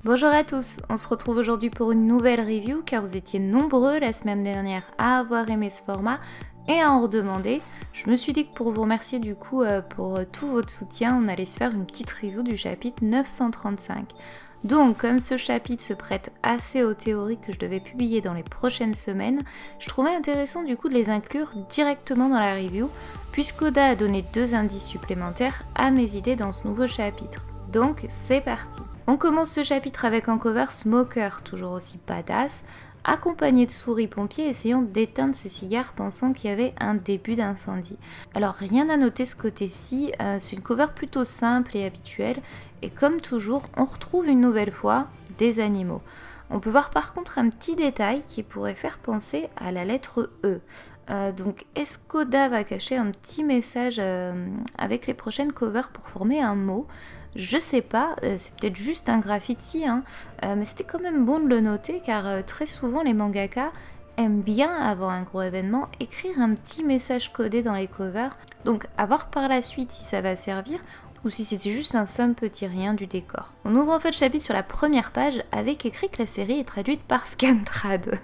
Bonjour à tous, on se retrouve aujourd'hui pour une nouvelle review car vous étiez nombreux la semaine dernière à avoir aimé ce format et à en redemander. Je me suis dit que pour vous remercier du coup pour tout votre soutien, on allait se faire une petite review du chapitre 935. Donc comme ce chapitre se prête assez aux théories que je devais publier dans les prochaines semaines, je trouvais intéressant du coup de les inclure directement dans la review puisqu'Oda a donné 2 indices supplémentaires à mes idées dans ce nouveau chapitre. Donc c'est parti. On commence ce chapitre avec un cover Smoker, toujours aussi badass, accompagné de souris pompiers essayant d'éteindre ses cigares pensant qu'il y avait un début d'incendie. Alors rien à noter ce côté-ci, c'est une cover plutôt simple et habituelle, et comme toujours, on retrouve une nouvelle fois des animaux. On peut voir par contre un petit détail qui pourrait faire penser à la lettre E. Donc est-ce qu'Oda va cacher un petit message avec les prochaines covers pour former un mot? Je sais pas, c'est peut-être juste un graffiti, mais c'était quand même bon de le noter car très souvent les mangaka aiment bien, avant un gros événement, écrire un petit message codé dans les covers. Donc à voir par la suite si ça va servir ou si c'était juste un somme petit rien du décor. On ouvre en fait le chapitre sur la première page avec écrit que la série est traduite par Scantrad.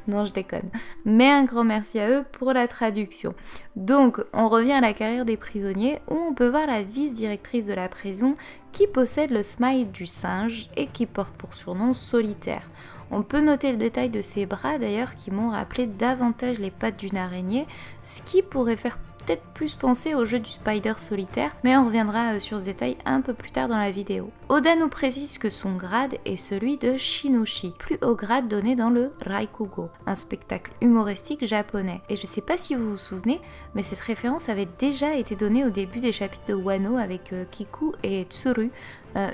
Non, je déconne. Mais un grand merci à eux pour la traduction. Donc, on revient à la carrière des prisonniers où on peut voir la vice-directrice de la prison qui possède le smile du singe et qui porte pour surnom Solitaire. On peut noter le détail de ses bras d'ailleurs qui m'ont rappelé davantage les pattes d'une araignée, ce qui pourrait faire peut-être plus penser au jeu du Spider Solitaire, mais on reviendra sur ce détail un peu plus tard dans la vidéo. Oda nous précise que son grade est celui de Shinushi, plus haut grade donné dans le Raikugo, un spectacle humoristique japonais. Et je sais pas si vous vous souvenez, mais cette référence avait déjà été donnée au début des chapitres de Wano avec Kiku et Tsuru,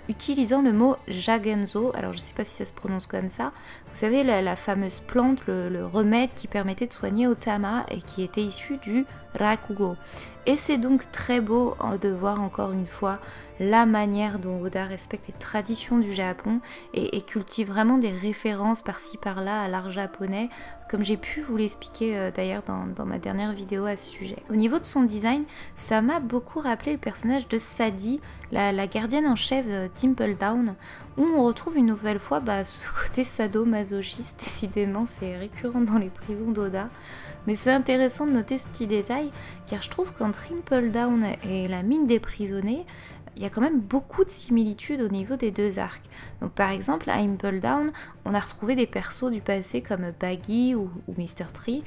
utilisant le mot Jagenzo, alors je sais pas si ça se prononce comme ça, vous savez la fameuse plante, le remède qui permettait de soigner Otama et qui était issu du Rakugo. Et c'est donc très beau de voir encore une fois la manière dont Oda respecte les traditions du Japon et cultive vraiment des références par-ci par-là à l'art japonais, comme j'ai pu vous l'expliquer d'ailleurs dans ma dernière vidéo à ce sujet. Au niveau de son design, ça m'a beaucoup rappelé le personnage de Sadie, la gardienne en chef Dimple Down, où on retrouve une nouvelle fois ce côté sado-masochiste, décidément c'est récurrent dans les prisons d'Oda. Mais c'est intéressant de noter ce petit détail, car je trouve qu'entre Impel Down et la mine des prisonniers, il y a quand même beaucoup de similitudes au niveau des deux arcs. Donc par exemple à Impel Down, on a retrouvé des persos du passé comme Baggy ou Mr. Tree.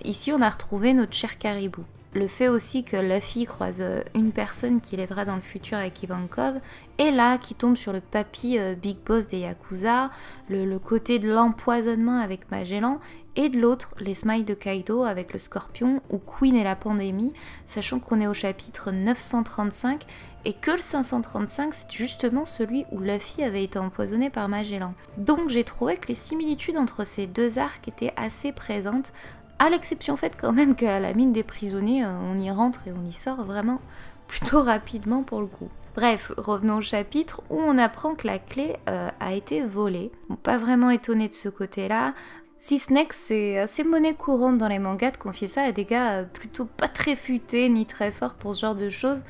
Ici on a retrouvé notre cher Caribou. Le fait aussi que Luffy croise une personne qui l'aidera dans le futur avec Ivankov, et là qui tombe sur le papy Big Boss des Yakuza, le côté de l'empoisonnement avec Magellan, et de l'autre les smiles de Kaido avec le Scorpion ou Queen et la pandémie, sachant qu'on est au chapitre 935 et que le 535 c'est justement celui où Luffy avait été empoisonné par Magellan. Donc j'ai trouvé que les similitudes entre ces deux arcs étaient assez présentes, à l'exception faite quand même qu'à la mine des prisonniers, on y rentre et on y sort vraiment plutôt rapidement pour le coup. Bref, revenons au chapitre où on apprend que la clé a été volée. Bon, pas vraiment étonné de ce côté-là, si ce n'est que c'est assez monnaie courante dans les mangas de confier ça à des gars plutôt pas très futés ni très forts pour ce genre de choses.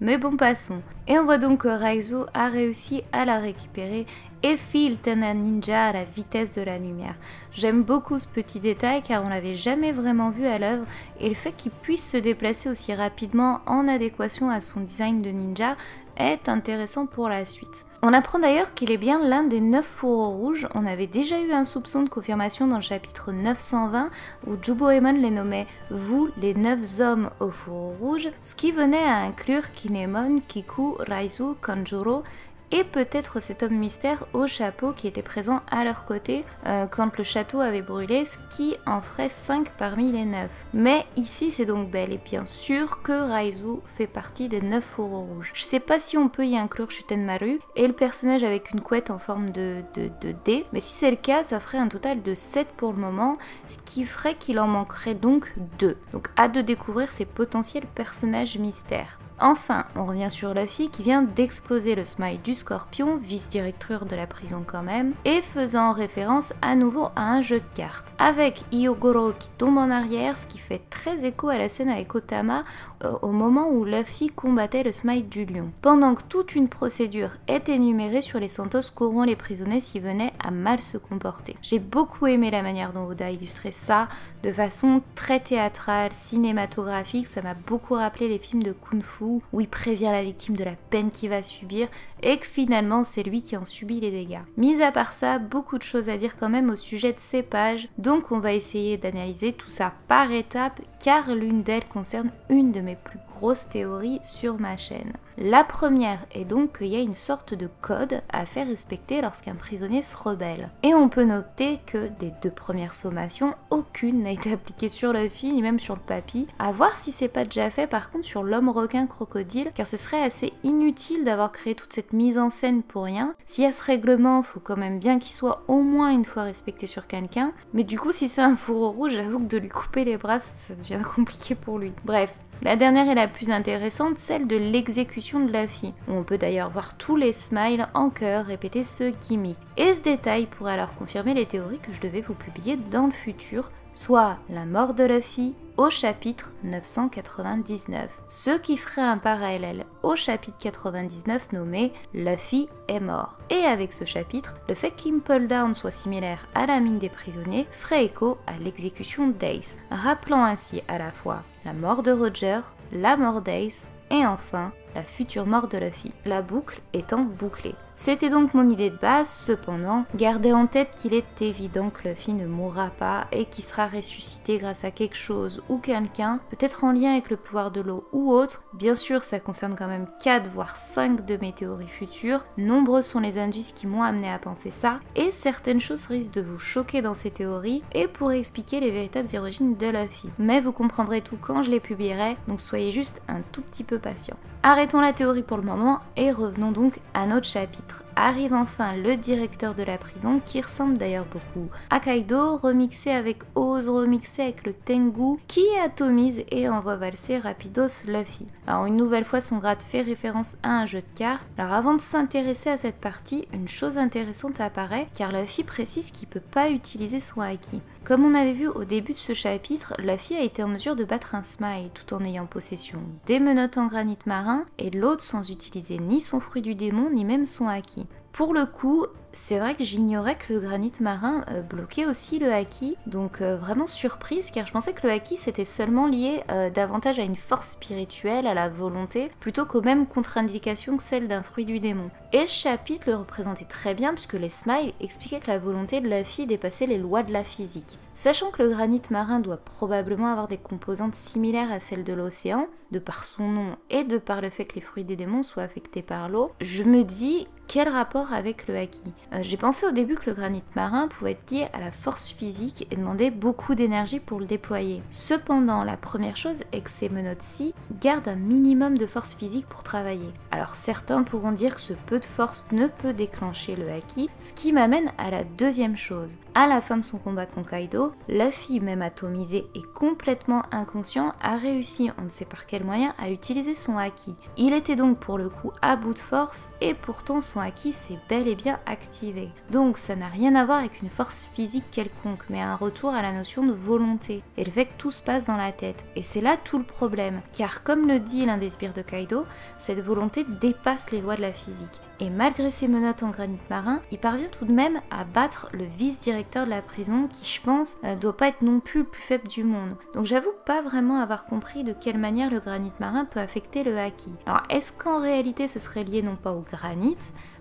Mais bon, passons. Et on voit donc que Raizu a réussi à la récupérer et file tel un ninja à la vitesse de la lumière. J'aime beaucoup ce petit détail car on l'avait jamais vraiment vu à l'œuvre et le fait qu'il puisse se déplacer aussi rapidement en adéquation à son design de ninja est intéressant pour la suite. On apprend d'ailleurs qu'il est bien l'un des 9 fourreaux rouges. On avait déjà eu un soupçon de confirmation dans le chapitre 920 où Juboemon les nommait « vous, les 9 hommes au fourreau rouge », ce qui venait à inclure Kinemon, Kiku, Raizu, Kanjuro et peut-être cet homme mystère au chapeau qui était présent à leur côté quand le château avait brûlé, ce qui en ferait 5 parmi les 9. Mais ici c'est donc bel et bien sûr que Raizu fait partie des 9 fourreaux rouges. Je sais pas si on peut y inclure Shutenmaru et le personnage avec une couette en forme de D, mais si c'est le cas ça ferait un total de 7 pour le moment, ce qui ferait qu'il en manquerait donc 2. Donc hâte de découvrir ces potentiels personnages mystères. Enfin, on revient sur Luffy qui vient d'exploser le smile du Scorpion, vice-directeur de la prison quand même, et faisant référence à nouveau à un jeu de cartes. Avec Hyogoro qui tombe en arrière, ce qui fait très écho à la scène avec Otama au moment où Luffy combattait le smile du lion. Pendant que toute une procédure est énumérée sur les Santos qu'auront les prisonniers s'ils venaient à mal se comporter. J'ai beaucoup aimé la manière dont Oda a illustré ça, de façon très théâtrale, cinématographique, ça m'a beaucoup rappelé les films de Kung Fu, où il prévient la victime de la peine qu'il va subir, et que finalement c'est lui qui en subit les dégâts. Mis à part ça, beaucoup de choses à dire quand même au sujet de ces pages, donc on va essayer d'analyser tout ça par étapes, car l'une d'elles concerne une de mes plus grosses théories sur ma chaîne. La première est donc qu'il y a une sorte de code à faire respecter lorsqu'un prisonnier se rebelle. Et on peut noter que des 2 premières sommations, aucune n'a été appliquée sur Luffy, ni même sur le papy. À voir si c'est pas déjà fait par contre sur l'homme requin crocodile, car ce serait assez inutile d'avoir créé toute cette mise en scène pour rien. S'il y a ce règlement, faut quand même bien qu'il soit au moins une fois respecté sur quelqu'un. Mais du coup, si c'est un fourreau rouge, j'avoue que de lui couper les bras, ça devient compliqué pour lui. Bref. La dernière est la plus intéressante, celle de l'exécution de Luffy, où on peut d'ailleurs voir tous les smiles en cœur répéter ce gimmick. Et ce détail pourrait alors confirmer les théories que je devais vous publier dans le futur, soit la mort de Luffy au chapitre 999, ce qui ferait un parallèle au chapitre 99 nommé Luffy est mort. Et avec ce chapitre, le fait qu'Impel Down soit similaire à la mine des prisonniers ferait écho à l'exécution d'Ace, rappelant ainsi à la fois la mort de Roger, la mort d'Ace et enfin la future mort de Luffy, la boucle étant bouclée. C'était donc mon idée de base, cependant, gardez en tête qu'il est évident que Luffy ne mourra pas et qu'il sera ressuscité grâce à quelque chose ou quelqu'un, peut-être en lien avec le pouvoir de l'eau ou autre. Bien sûr, ça concerne quand même 4 voire 5 de mes théories futures, nombreux sont les indices qui m'ont amené à penser ça, et certaines choses risquent de vous choquer dans ces théories et pourraient expliquer les véritables origines de Luffy. Mais vous comprendrez tout quand je les publierai, donc soyez juste un tout petit peu patient. Arrêtons la théorie pour le moment et revenons donc à notre chapitre. Arrive enfin le directeur de la prison qui ressemble d'ailleurs beaucoup à Kaido, remixé avec Oz, remixé avec le Tengu qui atomise et envoie valser rapidos Luffy. Alors une nouvelle fois son grade fait référence à un jeu de cartes. Alors avant de s'intéresser à cette partie, une chose intéressante apparaît car Luffy précise qu'il peut pas utiliser son haki. Comme on avait vu au début de ce chapitre, Luffy a été en mesure de battre un smile tout en ayant possession des menottes en granit marin et l'autre sans utiliser ni son fruit du démon ni même son haki. Pour le coup, c'est vrai que j'ignorais que le granit marin bloquait aussi le haki, donc vraiment surprise car je pensais que le haki c'était seulement lié davantage à une force spirituelle, à la volonté, plutôt qu'aux mêmes contre-indications que celle d'un fruit du démon. Et ce chapitre le représentait très bien puisque les smiles expliquaient que la volonté de Luffy dépassait les lois de la physique. Sachant que le granit marin doit probablement avoir des composantes similaires à celles de l'océan, de par son nom et de par le fait que les fruits des démons soient affectés par l'eau, je me dis quel rapport avec le haki? J'ai pensé au début que le granit marin pouvait être lié à la force physique et demander beaucoup d'énergie pour le déployer. Cependant, la première chose est que ces menottes-ci gardent un minimum de force physique pour travailler. Alors certains pourront dire que ce peu de force ne peut déclencher le haki, ce qui m'amène à la deuxième chose. À la fin de son combat contre Kaido, Luffy, même atomisé et complètement inconscient, a réussi, on ne sait par quel moyen, à utiliser son haki. Il était donc pour le coup à bout de force et pourtant son haki s'est bel et bien activé. Donc ça n'a rien à voir avec une force physique quelconque, mais un retour à la notion de volonté et le fait que tout se passe dans la tête. Et c'est là tout le problème, car comme le dit l'un des sbires de Kaido, cette volonté dépasse les lois de la physique. Et malgré ses menottes en granit marin, il parvient tout de même à battre le vice-directeur de la prison qui, je pense, doit pas être non plus le plus faible du monde. Donc j'avoue pas vraiment avoir compris de quelle manière le granit marin peut affecter le haki. Alors est-ce qu'en réalité ce serait lié non pas au granit,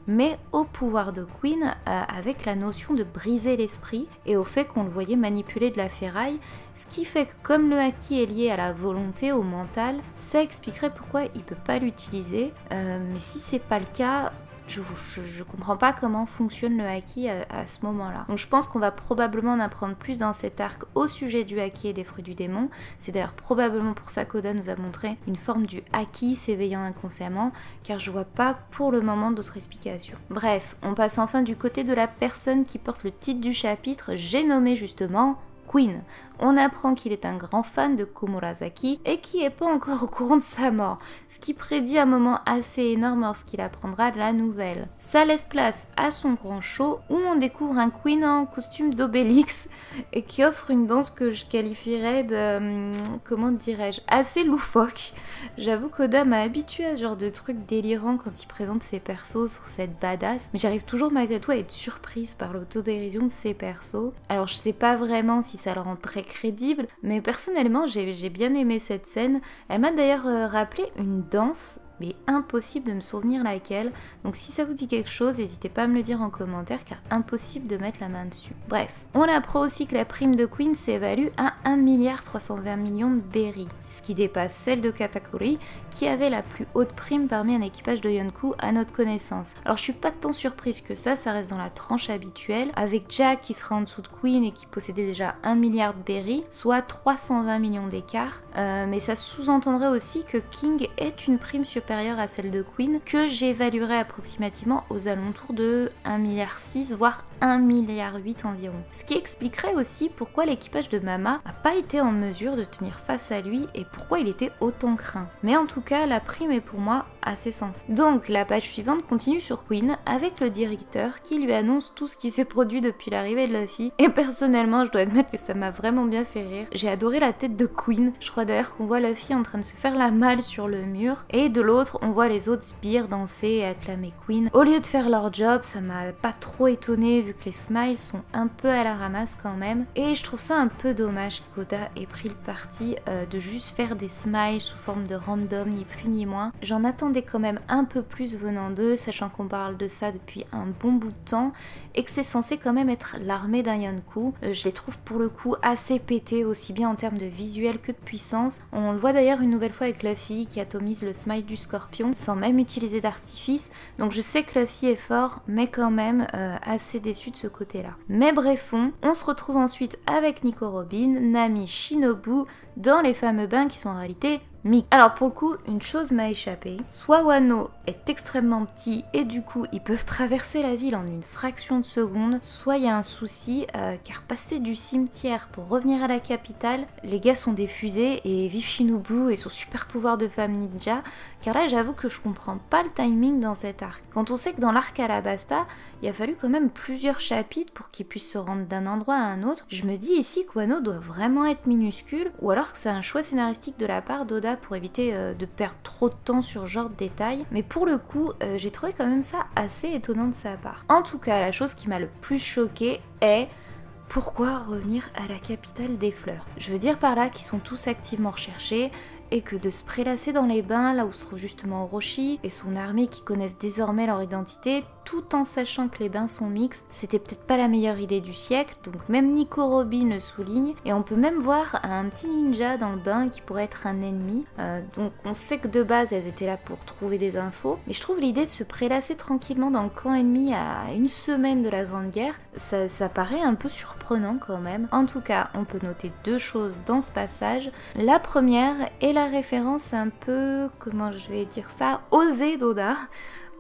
mais au pouvoir de Queen avec la notion de briser l'esprit et au fait qu'on le voyait manipuler de la ferraille, ce qui fait que comme le haki est lié à la volonté, au mental, ça expliquerait pourquoi il peut pas l'utiliser, mais si c'est pas le cas, je comprends pas comment fonctionne le haki à ce moment-là. Donc je pense qu'on va probablement en apprendre plus dans cet arc au sujet du haki et des fruits du démon. C'est d'ailleurs probablement pour ça qu'Oda nous a montré une forme du haki s'éveillant inconsciemment, car je vois pas pour le moment d'autres explications. Bref, on passe enfin du côté de la personne qui porte le titre du chapitre, j'ai nommé justement Queen. On apprend qu'il est un grand fan de Komurasaki et qui n'est pas encore au courant de sa mort, ce qui prédit un moment assez énorme lorsqu'il apprendra la nouvelle. Ça laisse place à son grand show où on découvre un Queen en costume d'Obélix et qui offre une danse que je qualifierais de, comment dirais-je, assez loufoque. J'avoue qu'Oda m'a habituée à ce genre de truc délirant quand il présente ses persos sur cette badass, mais j'arrive toujours malgré tout à être surprise par l'autodérision de ses persos. Alors je sais pas vraiment si ça le rend très crédible, mais personnellement j'ai bien aimé cette scène. Elle m'a d'ailleurs rappelé une danse, mais impossible de me souvenir laquelle. Donc si ça vous dit quelque chose, n'hésitez pas à me le dire en commentaire car impossible de mettre la main dessus. Bref, on apprend aussi que la prime de Queen s'évalue à 1,320 milliard de berry, ce qui dépasse celle de Katakuri qui avait la plus haute prime parmi un équipage de Yonkou à notre connaissance. Alors je suis pas tant surprise que ça reste dans la tranche habituelle, avec Jack qui sera en dessous de Queen et qui possédait déjà 1 milliard de berry, soit 320 millions d'écart, mais ça sous-entendrait aussi que King est une prime supérieure à celle de Queen, que j'évaluerais approximativement aux alentours de 1,6 milliard, voire 1,8 milliard environ. Ce qui expliquerait aussi pourquoi l'équipage de Mama n'a pas été en mesure de tenir face à lui et pourquoi il était autant craint. Mais en tout cas, la prime est pour moi assez sensée. Donc la page suivante continue sur Queen avec le directeur qui lui annonce tout ce qui s'est produit depuis l'arrivée de Luffy. Et personnellement, je dois admettre que ça m'a vraiment bien fait rire. J'ai adoré la tête de Queen. Je crois d'ailleurs qu'on voit Luffy en train de se faire la malle sur le mur. Et de l'autre, on voit les autres sbires danser et acclamer Queen. Au lieu de faire leur job, ça m'a pas trop étonné vu que les smiles sont un peu à la ramasse quand même. Et je trouve ça un peu dommage qu'Oda ait pris le parti de juste faire des smiles sous forme de random, ni plus ni moins. J'en attendais quand même un peu plus venant d'eux, sachant qu'on parle de ça depuis un bon bout de temps et que c'est censé quand même être l'armée d'un Yonkou. Je les trouve pour le coup assez pétés, aussi bien en termes de visuel que de puissance. On le voit d'ailleurs une nouvelle fois avec Luffy qui atomise le smile du scorpion sans même utiliser d'artifice. Donc je sais que Luffy est fort, mais quand même assez déçu de ce côté-là. Mais bref, on se retrouve ensuite avec Nico Robin, Nami, Shinobu dans les fameux bains qui sont en réalité Mick. Alors pour le coup, une chose m'a échappé. Soit Wano est extrêmement petit et du coup ils peuvent traverser la ville en une fraction de seconde, soit il y a un souci car passer du cimetière pour revenir à la capitale, les gars sont des fusées et vive Shinobu et son super pouvoir de femme ninja, car là j'avoue que je comprends pas le timing dans cet arc. Quand on sait que dans l'arc Alabasta, il a fallu quand même plusieurs chapitres pour qu'ils puissent se rendre d'un endroit à un autre, je me dis ici que Wano doit vraiment être minuscule ou alors que c'est un choix scénaristique de la part d'Oda pour éviter de perdre trop de temps sur ce genre de détails, mais pour le coup j'ai trouvé quand même ça assez étonnant de sa part. En tout cas, la chose qui m'a le plus choquée est pourquoi revenir à la capitale des fleurs. Je veux dire par là qu'ils sont tous activement recherchés et que de se prélasser dans les bains là où se trouve justement Orochi et son armée qui connaissent désormais leur identité tout en sachant que les bains sont mixtes, c'était peut-être pas la meilleure idée du siècle, donc même Nico Robin le souligne et on peut même voir un petit ninja dans le bain qui pourrait être un ennemi, donc on sait que de base elles étaient là pour trouver des infos, mais je trouve l'idée de se prélasser tranquillement dans le camp ennemi à une semaine de la Grande Guerre, ça paraît un peu surprenant quand même. En tout cas, on peut noter deux choses dans ce passage. La première est la référence un peu, comment je vais dire ça, osée d'Oda,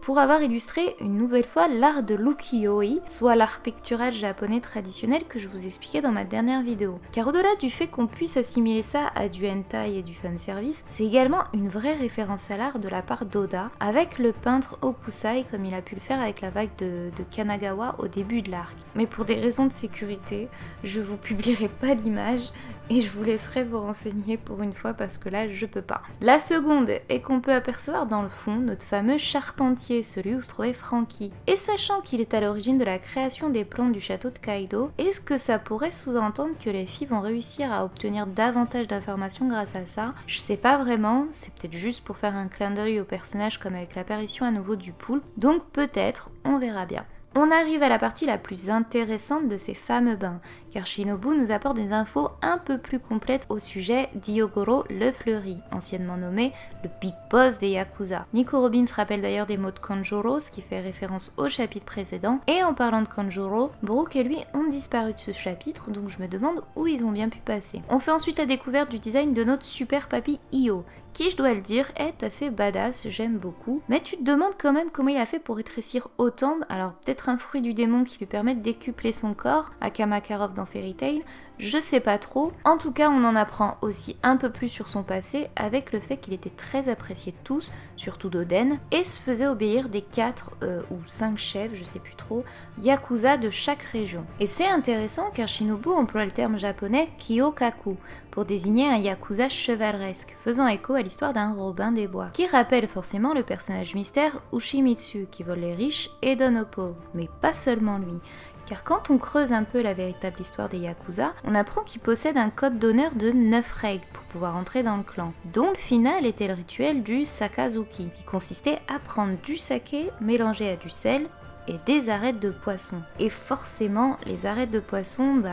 pour avoir illustré une nouvelle fois l'art de l'ukiyo-e, soit l'art pictural japonais traditionnel que je vous expliquais dans ma dernière vidéo. Car au-delà du fait qu'on puisse assimiler ça à du hentai et du fanservice, c'est également une vraie référence à l'art de la part d'Oda, avec le peintre Hokusai comme il a pu le faire avec la vague de Kanagawa au début de l'arc. Mais pour des raisons de sécurité, je vous publierai pas l'image et je vous laisserai vous renseigner pour une fois parce que là je peux pas. La seconde est qu'on peut apercevoir dans le fond notre fameux charpentier, celui où se trouvait Franky. Et sachant qu'il est à l'origine de la création des plans du château de Kaido, est-ce que ça pourrait sous-entendre que les filles vont réussir à obtenir davantage d'informations grâce à ça? Je sais pas vraiment, c'est peut-être juste pour faire un clin d'œil au personnage comme avec l'apparition à nouveau du poulpe, donc peut-être, on verra bien. On arrive à la partie la plus intéressante de ces fameux bains, car Shinobu nous apporte des infos un peu plus complètes au sujet d'Hyogoro le Fleuri, anciennement nommé le Big Boss des Yakuza. Nico Robin se rappelle d'ailleurs des mots de Kanjuro, ce qui fait référence au chapitre précédent, et en parlant de Kanjuro, Brook et lui ont disparu de ce chapitre, donc je me demande où ils ont bien pu passer. On fait ensuite la découverte du design de notre super papy Io, qui, je dois le dire, est assez badass, j'aime beaucoup, mais tu te demandes quand même comment il a fait pour rétrécir autant, alors peut-être peut-être un fruit du démon qui lui permet de décupler son corps, à Kamakarov dans Fairy Tail, je sais pas trop. En tout cas, on en apprend aussi un peu plus sur son passé avec le fait qu'il était très apprécié de tous, surtout d'Oden, et se faisait obéir des 4 ou 5 chefs, je sais plus trop, yakuza de chaque région. Et c'est intéressant car Shinobu emploie le terme japonais Kyokaku pour désigner un yakuza chevaleresque, faisant écho à l'histoire d'un Robin des Bois, qui rappelle forcément le personnage mystère Ushimitsu qui vole les riches et donne aux pauvres, mais pas seulement lui. Car quand on creuse un peu la véritable histoire des Yakuza, on apprend qu'ils possèdent un code d'honneur de 9 règles pour pouvoir entrer dans le clan, dont le final était le rituel du Sakazuki, qui consistait à prendre du saké mélangé à du sel et des arêtes de poisson. Et forcément, les arêtes de poisson,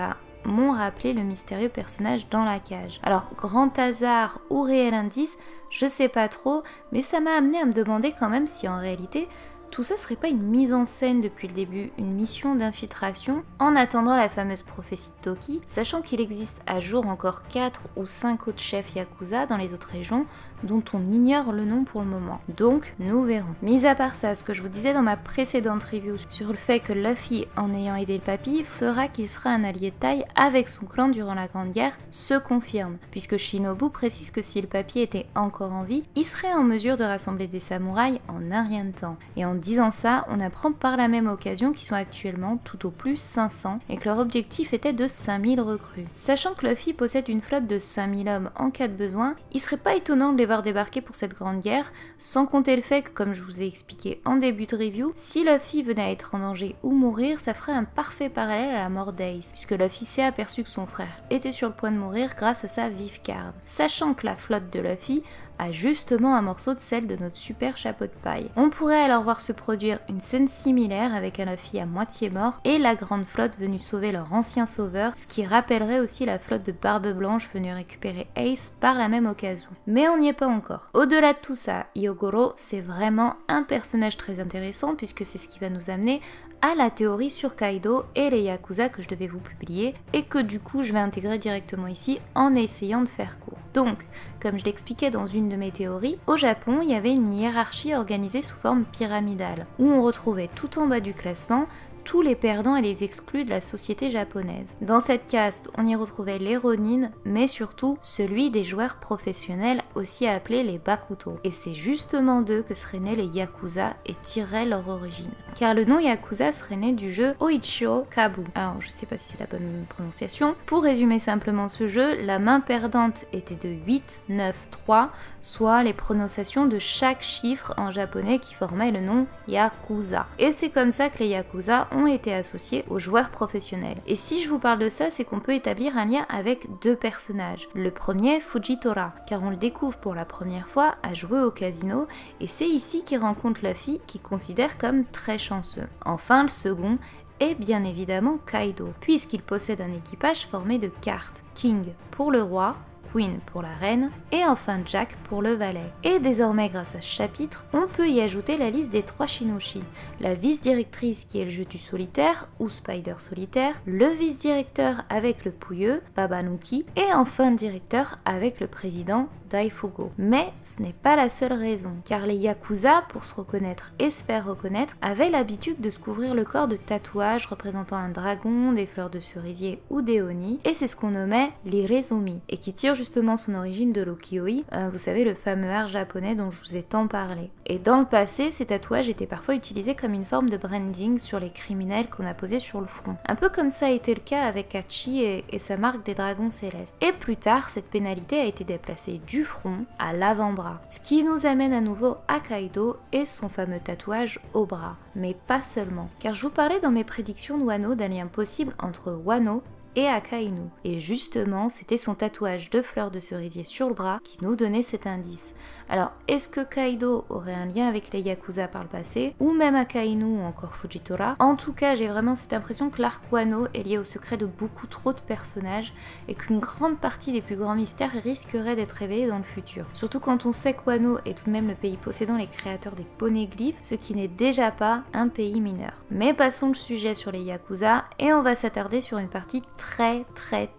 m'ont rappelé le mystérieux personnage dans la cage. Alors, grand hasard ou réel indice, je sais pas trop, mais ça m'a amené à me demander quand même si en réalité, tout ça serait pas une mise en scène depuis le début, une mission d'infiltration en attendant la fameuse prophétie de Toki, sachant qu'il existe à jour encore 4 ou 5 autres chefs Yakuza dans les autres régions dont on ignore le nom pour le moment. Donc, nous verrons. Mis à part ça, ce que je vous disais dans ma précédente review sur le fait que Luffy, en ayant aidé le papy, fera qu'il sera un allié de taille avec son clan durant la Grande Guerre, se confirme, puisque Shinobu précise que si le papy était encore en vie, il serait en mesure de rassembler des samouraïs en un rien de temps. Et en disant ça, on apprend par la même occasion qu'ils sont actuellement tout au plus 500 et que leur objectif était de 5000 recrues. Sachant que Luffy possède une flotte de 5000 hommes en cas de besoin, il serait pas étonnant de les voir débarquer pour cette grande guerre, sans compter le fait que, comme je vous ai expliqué en début de review, si Luffy venait à être en danger ou mourir, ça ferait un parfait parallèle à la mort d'Ace, puisque Luffy s'est aperçu que son frère était sur le point de mourir grâce à sa vive garde. Sachant que la flotte de Luffy a justement un morceau de sel de notre super chapeau de paille. On pourrait alors voir se produire une scène similaire avec un Luffy à moitié mort et la grande flotte venue sauver leur ancien sauveur, ce qui rappellerait aussi la flotte de Barbe Blanche venue récupérer Ace par la même occasion. Mais on n'y est pas encore. Au-delà de tout ça, Hyogoro, c'est vraiment un personnage très intéressant puisque c'est ce qui va nous amener à la théorie sur Kaido et les Yakuza que je devais vous publier et que du coup je vais intégrer directement ici en essayant de faire court. Donc, comme je l'expliquais dans une de mes théories, au Japon il y avait une hiérarchie organisée sous forme pyramidale où on retrouvait tout en bas du classement tous les perdants et les exclus de la société japonaise. Dans cette caste, on y retrouvait les Ronin, mais surtout celui des joueurs professionnels, aussi appelés les Bakuto. Et c'est justement d'eux que seraient nés les Yakuza et tireraient leur origine. Car le nom Yakuza serait né du jeu Oichiro Kabu. Alors, je sais pas si c'est la bonne prononciation. Pour résumer simplement ce jeu, la main perdante était de 8, 9, 3, soit les prononciations de chaque chiffre en japonais qui formait le nom Yakuza. Et c'est comme ça que les Yakuza ont été associés aux joueurs professionnels. Et si je vous parle de ça, c'est qu'on peut établir un lien avec deux personnages. Le premier, Fujitora, car on le découvre pour la première fois à jouer au casino, et c'est ici qu'il rencontre Luffy, qu'il considère comme très chanceux. Enfin, le second est bien évidemment Kaido, puisqu'il possède un équipage formé de cartes. King pour le roi, Queen pour la reine, et enfin Jack pour le valet. Et désormais, grâce à ce chapitre, on peut y ajouter la liste des 3 Shinoshi. La vice-directrice qui est le jeu du solitaire, ou Spider solitaire, le vice-directeur avec le pouilleux, Babanuki, et enfin le directeur avec le président, Daifugo. Mais ce n'est pas la seule raison, car les Yakuza, pour se reconnaître et se faire reconnaître, avaient l'habitude de se couvrir le corps de tatouages représentant un dragon, des fleurs de cerisier ou des oni, et c'est ce qu'on nommait les Rezumi, et qui tire justement son origine de l'Ukiyo-e, vous savez, le fameux art japonais dont je vous ai tant parlé. Et dans le passé, ces tatouages étaient parfois utilisés comme une forme de branding sur les criminels qu'on a posés sur le front. Un peu comme ça a été le cas avec Hachi et sa marque des dragons célestes. Et plus tard, cette pénalité a été déplacée du front à l'avant-bras. Ce qui nous amène à nouveau à Kaido et son fameux tatouage au bras. Mais pas seulement. Car je vous parlais dans mes prédictions de Wano d'un lien possible entre Wano et Akainu. Et justement, c'était son tatouage de fleurs de cerisier sur le bras qui nous donnait cet indice. Alors, est-ce que Kaido aurait un lien avec les Yakuza par le passé, ou même Akainu ou encore Fujitora? En tout cas, j'ai vraiment cette impression que l'arc Wano est lié au secret de beaucoup trop de personnages et qu'une grande partie des plus grands mystères risqueraient d'être révélés dans le futur. Surtout quand on sait que Wano est tout de même le pays possédant les créateurs des poneglyphes, ce qui n'est déjà pas un pays mineur. Mais passons le sujet sur les Yakuza et on va s'attarder sur une partie très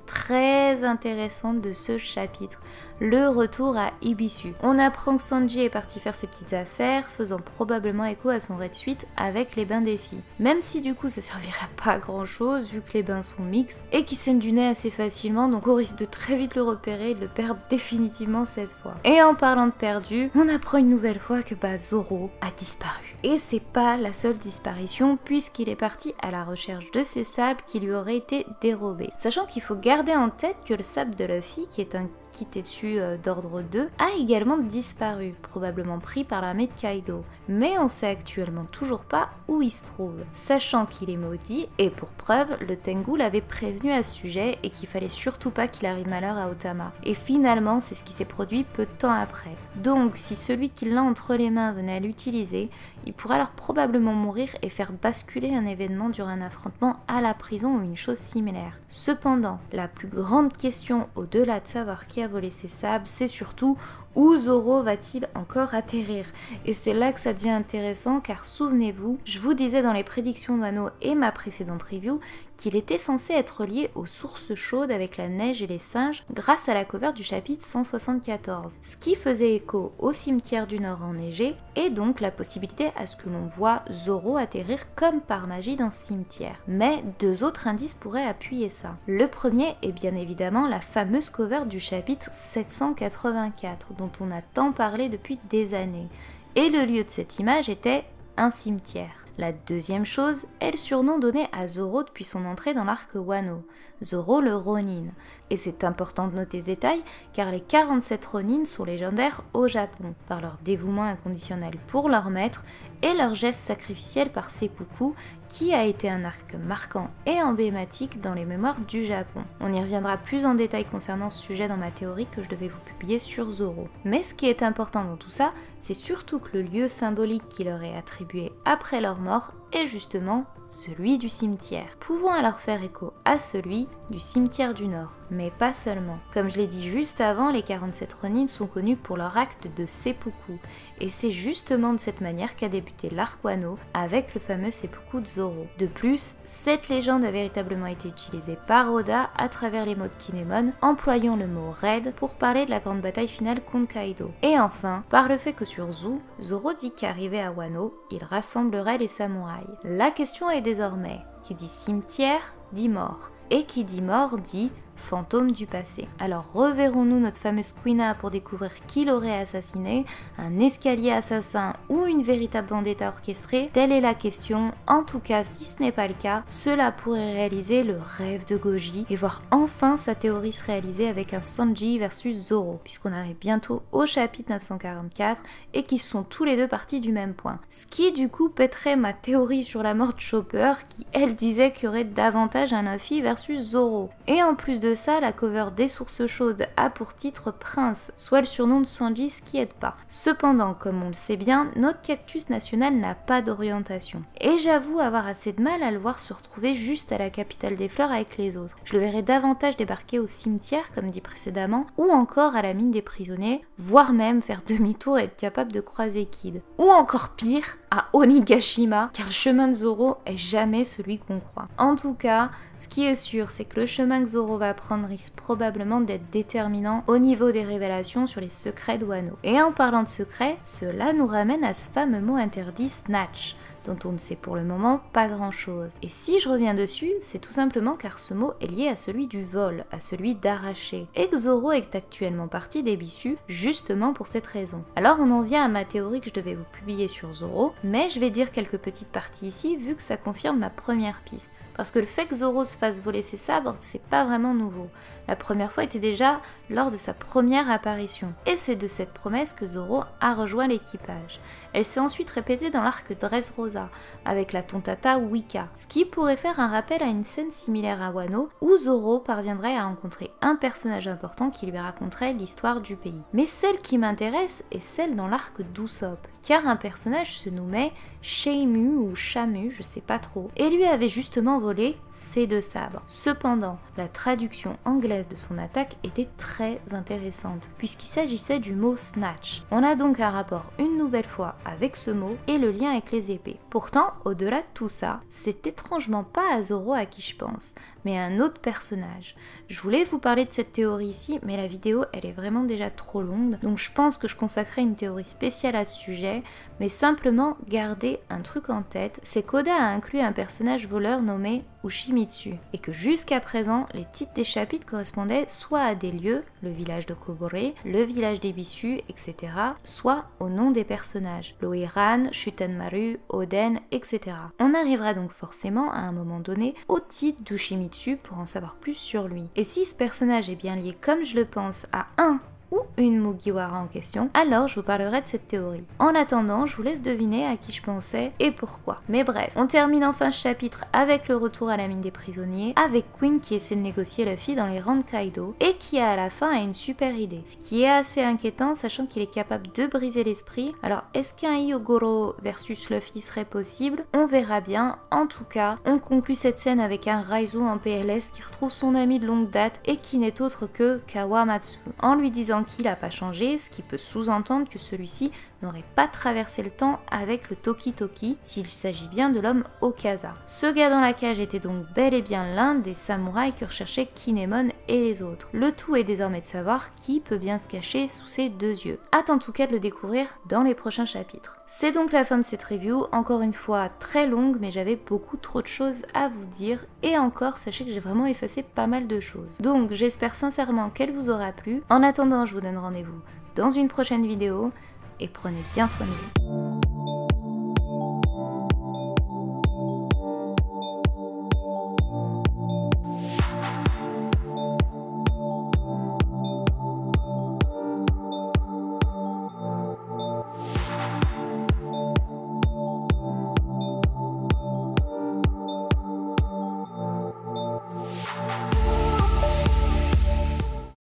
très intéressante de ce chapitre, le retour à Ibisu. On apprend que Sanji est parti faire ses petites affaires, faisant probablement écho à son raid suite avec les bains des filles. Même si du coup ça servira pas à grand chose vu que les bains sont mixtes et qu'ils saignent du nez assez facilement, donc on risque de très vite le repérer et de le perdre définitivement cette fois. Et en parlant de perdu, on apprend une nouvelle fois que Zoro a disparu. Et c'est pas la seule disparition puisqu'il est parti à la recherche de ses sables qui lui auraient été dérobés. Sachant qu'il faut garder en tête que le sable de Luffy, qui est un Kitetsu d'ordre 2, a également disparu, probablement pris par l'armée de Kaido. Mais on sait actuellement toujours pas où il se trouve, sachant qu'il est maudit et pour preuve, le Tengu l'avait prévenu à ce sujet et qu'il fallait surtout pas qu'il arrive malheur à Otama. Et finalement, c'est ce qui s'est produit peu de temps après. Donc, si celui qui l'a entre les mains venait à l'utiliser, il pourrait alors probablement mourir et faire basculer un événement durant un affrontement à la prison ou une chose similaire. Cependant, la plus grande question au-delà de savoir qui a volé ses sables, c'est surtout où Zoro va-t-il encore atterrir? Et c'est là que ça devient intéressant car souvenez-vous, je vous disais dans les prédictions de Wano et ma précédente review qu'il était censé être lié aux sources chaudes avec la neige et les singes grâce à la cover du chapitre 174, ce qui faisait écho au cimetière du Nord enneigé et donc la possibilité à ce que l'on voit Zoro atterrir comme par magie dans ce cimetière. Mais deux autres indices pourraient appuyer ça. Le premier est bien évidemment la fameuse cover du chapitre 784 dont on a tant parlé depuis des années. Et le lieu de cette image était un cimetière. La deuxième chose est le surnom donné à Zoro depuis son entrée dans l'arc Wano, Zoro le Ronin. Et c'est important de noter ce détail car les 47 Ronin sont légendaires au Japon par leur dévouement inconditionnel pour leur maître et leur geste sacrificiel par seppuku qui a été un arc marquant et emblématique dans les mémoires du Japon. On y reviendra plus en détail concernant ce sujet dans ma théorie que je devais vous publier sur Zoro. Mais ce qui est important dans tout ça, c'est surtout que le lieu symbolique qui leur est attribué après leur mort est justement celui du cimetière, pouvant alors faire écho à celui du cimetière du Nord. Mais pas seulement. Comme je l'ai dit juste avant, les 47 Ronin sont connus pour leur acte de seppuku, et c'est justement de cette manière qu'a débuté l'arc Wano avec le fameux seppuku de Zoro. De plus, cette légende a véritablement été utilisée par Oda à travers les mots de Kinemon, employant le mot raid pour parler de la grande bataille finale contre Kaido. Et enfin, par le fait que sur Zou, Zoro dit qu'arrivé à Wano, il rassemblerait les samouraïs. La question est désormais, qui dit cimetière, dit mort. Et qui dit mort dit fantôme du passé. Alors reverrons-nous notre fameuse Quina pour découvrir qui l'aurait assassiné, un escalier assassin ou une véritable vendetta orchestrée? Telle est la question. En tout cas, si ce n'est pas le cas, cela pourrait réaliser le rêve de Goji et voir enfin sa théorie se réaliser avec un Sanji versus Zoro, puisqu'on arrive bientôt au chapitre 944 et qu'ils sont tous les deux partis du même point. Ce qui du coup pèterait ma théorie sur la mort de Chopper qui elle disait qu'il y aurait davantage un Luffy versus Zoro. Et en plus de ça, la cover des sources chaudes a pour titre Prince, soit le surnom de Sanji, ce qui aide pas. Cependant, comme on le sait bien, notre cactus national n'a pas d'orientation. Et j'avoue avoir assez de mal à le voir se retrouver juste à la capitale des fleurs avec les autres. Je le verrais davantage débarquer au cimetière, comme dit précédemment, ou encore à la mine des prisonniers, voire même faire demi-tour et être capable de croiser Kid. Ou encore pire, à Onigashima, car le chemin de Zoro est jamais celui qu'on croit. En tout cas, ce qui est sûr, c'est que le chemin que Zoro va prendre risque probablement d'être déterminant au niveau des révélations sur les secrets de Wano. Et en parlant de secrets, cela nous ramène à ce fameux mot interdit Snatch, dont on ne sait pour le moment pas grand chose. Et si je reviens dessus, c'est tout simplement car ce mot est lié à celui du vol, à celui d'arracher, et que Zoro est actuellement parti d'Ebisu justement pour cette raison. Alors on en vient à ma théorie que je devais vous publier sur Zoro, mais je vais dire quelques petites parties ici vu que ça confirme ma première piste. Parce que le fait que Zoro se fasse voler ses sabres, c'est pas vraiment nouveau. La première fois était déjà lors de sa première apparition. Et c'est de cette promesse que Zoro a rejoint l'équipage. Elle s'est ensuite répétée dans l'arc Dressrosa, avec la tontata Wika, ce qui pourrait faire un rappel à une scène similaire à Wano, où Zoro parviendrait à rencontrer un personnage important qui lui raconterait l'histoire du pays. Mais celle qui m'intéresse est celle dans l'arc d'Usopp, car un personnage se nomme nommait Shamu ou Shamu, je sais pas trop, et lui avait justement volé ses 2 sabres. Cependant, la traduction anglaise de son attaque était très intéressante, puisqu'il s'agissait du mot snatch. On a donc un rapport une nouvelle fois avec ce mot et le lien avec les épées. Pourtant, au-delà de tout ça, c'est étrangement pas à Zoro à qui je pense, mais à un autre personnage. Je voulais vous parler de cette théorie ici, mais la vidéo elle est vraiment déjà trop longue, donc je pense que je consacrerai une théorie spéciale à ce sujet, mais simplement gardez un truc en tête, c'est qu'Oda a inclus un personnage voleur nommé Ushimitsu, et que jusqu'à présent, les titres des chapitres correspondaient soit à des lieux, le village de Kobore, le village d'Ebisu, etc., soit au nom des personnages, Loiran, Shutenmaru, Oden, etc. On arrivera donc forcément à un moment donné au titre d'Ushimitsu pour en savoir plus sur lui. Et si ce personnage est bien lié comme je le pense à un ou une Mugiwara en question, alors je vous parlerai de cette théorie. En attendant, je vous laisse deviner à qui je pensais et pourquoi. Mais bref, on termine enfin ce chapitre avec le retour à la mine des prisonniers, avec Queen qui essaie de négocier Luffy dans les rangs de Kaido, et qui à la fin a une super idée. Ce qui est assez inquiétant, sachant qu'il est capable de briser l'esprit. Alors, est-ce qu'un Hyogoro versus Luffy serait possible? On verra bien. En tout cas, on conclut cette scène avec un Raizu en PLS qui retrouve son ami de longue date et qui n'est autre que Kawamatsu, en lui disant qu'il n'a pas changé, ce qui peut sous-entendre que celui-ci n'aurait pas traversé le temps avec le Toki Toki, s'il s'agit bien de l'homme Okaza. Ce gars dans la cage était donc bel et bien l'un des samouraïs que recherchaient Kinemon et les autres. Le tout est désormais de savoir qui peut bien se cacher sous ses 2 yeux. Hâte en tout cas de le découvrir dans les prochains chapitres. C'est donc la fin de cette review, encore une fois très longue, mais j'avais beaucoup trop de choses à vous dire, et encore, sachez que j'ai vraiment effacé pas mal de choses. Donc j'espère sincèrement qu'elle vous aura plu. En attendant, je vous donne rendez-vous dans une prochaine vidéo et prenez bien soin de vous.